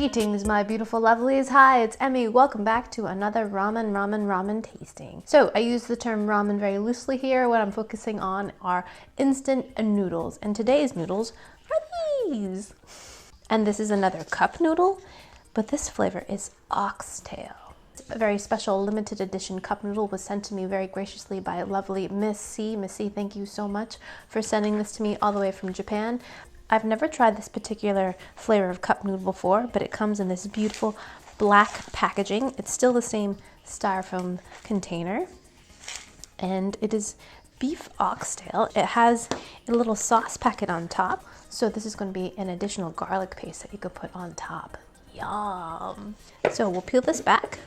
Greetings, my beautiful lovelies. Hi, it's Emmy. Welcome back to another ramen tasting. So I use the term ramen very loosely here. What I'm focusing on are instant noodles. And today's noodles are these. And this is another cup noodle, but this flavor is oxtail. A very special limited edition cup noodle was sent to me very graciously by lovely Miss C. Miss C, thank you so much for sending this to me all the way from Japan. I've never tried this particular flavor of cup noodle before, but it comes in this beautiful black packaging. It's still the same styrofoam container, and it is beef oxtail. It has a little sauce packet on top, so this is going to be an additional garlic paste that you could put on top. Yum! So we'll peel this back,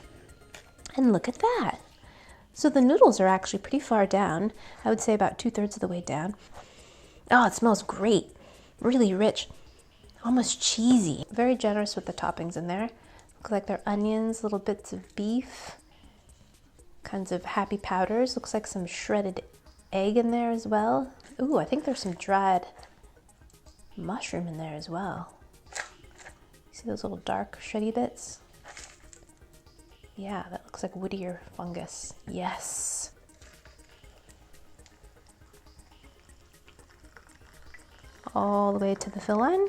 and look at that. So the noodles are actually pretty far down. I would say about 2/3 of the way down. Oh, it smells great. Really rich, almost cheesy. Very generous with the toppings in there. Looks like they're onions, little bits of beef, kinds of happy powders. Looks like some shredded egg in there as well. Ooh, I think there's some dried mushroom in there as well. See those little dark shreddy bits? Yeah, that looks like Whittier fungus. Yes. All the way to the fill line.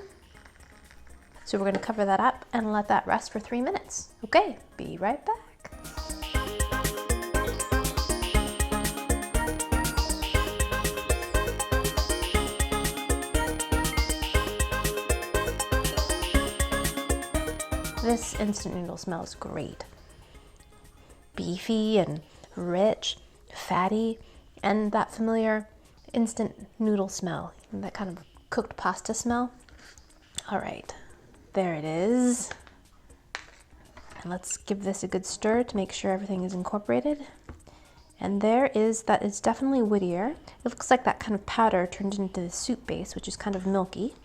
So we're going to cover that up and let that rest for 3 minutes. Okay, be right back. This instant noodle smells great. Beefy and rich, fatty, and that familiar instant noodle smell, that kind of cooked pasta smell. All right, there it is. And let's give this a good stir to make sure everything is incorporated. And that is definitely Whittier. It looks like that kind of powder turned into the soup base, which is kind of milky.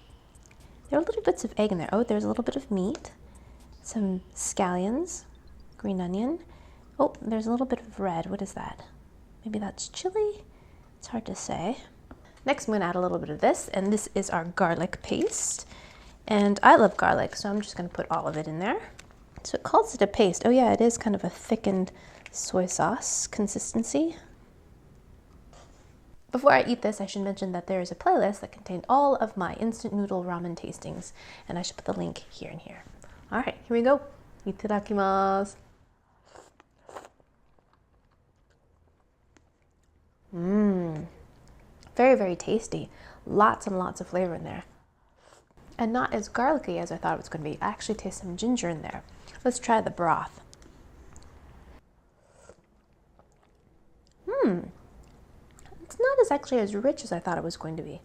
There are little bits of egg in there. Oh, there's a little bit of meat, some scallions, green onion. Oh, there's a little bit of red. What is that? Maybe that's chili? It's hard to say. Next, I'm going to add a little bit of this, and this is our garlic paste. And I love garlic, so I'm just going to put all of it in there. So it calls it a paste. Oh yeah, it is kind of a thickened soy sauce consistency. Before I eat this, I should mention that there is a playlist that contained all of my instant noodle ramen tastings, and I should put the link here and here. All right, here we go. Itadakimasu. Very, very tasty. Lots and lots of flavor in there. And not as garlicky as I thought it was going to be. I actually taste some ginger in there. Let's try the broth. It's not actually as rich as I thought it was going to be.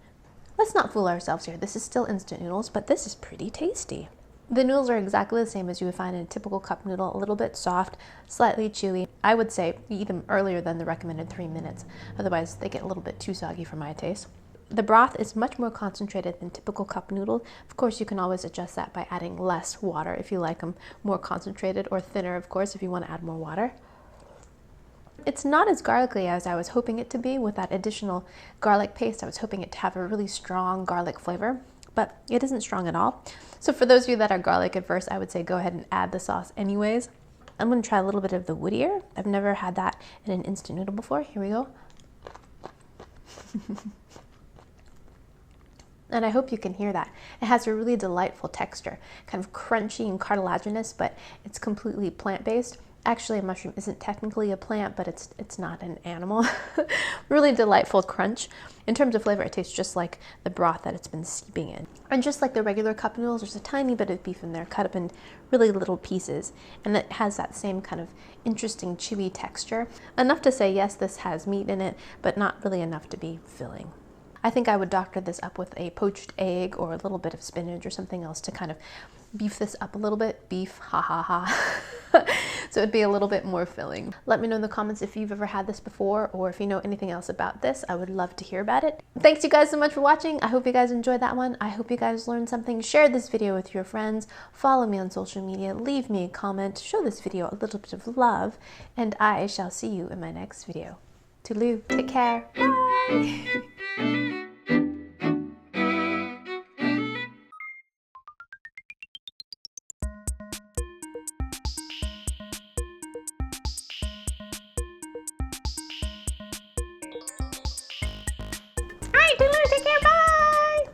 Let's not fool ourselves here. This is still instant noodles, but this is pretty tasty. The noodles are exactly the same as you would find in a typical cup noodle, a little bit soft, slightly chewy. I would say eat them earlier than the recommended 3 minutes. Otherwise, they get a little bit too soggy for my taste. The broth is much more concentrated than typical cup noodle. Of course, you can always adjust that by adding less water if you like them more concentrated, or thinner, of course, if you want to add more water. It's not as garlicky as I was hoping it to be with that additional garlic paste. I was hoping it to have a really strong garlic flavor, but it isn't strong at all. So for those of you that are garlic adverse, I would say go ahead and add the sauce anyways. I'm going to try a little bit of the Whittier. I've never had that in an instant noodle before. Here we go. And I hope you can hear that. It has a really delightful texture, kind of crunchy and cartilaginous, but it's completely plant-based. Actually, a mushroom isn't technically a plant, but it's not an animal. Really delightful crunch. In terms of flavor, it tastes just like the broth that it's been steeping in. And just like the regular cup noodles, there's a tiny bit of beef in there, cut up in really little pieces. And it has that same kind of interesting chewy texture. Enough to say, yes, this has meat in it, but not really enough to be filling. I think I would doctor this up with a poached egg or a little bit of spinach or something else to kind of beef this up a little bit. Beef, ha ha ha. So it'd be a little bit more filling. Let me know in the comments if you've ever had this before, or if you know anything else about this. I would love to hear about it. Thanks you guys so much for watching. I hope you guys enjoyed that one. I hope you guys learned something. Share this video with your friends. Follow me on social media. Leave me a comment. Show this video a little bit of love. And I shall see you in my next video. Toodaloo. Take care. Bye.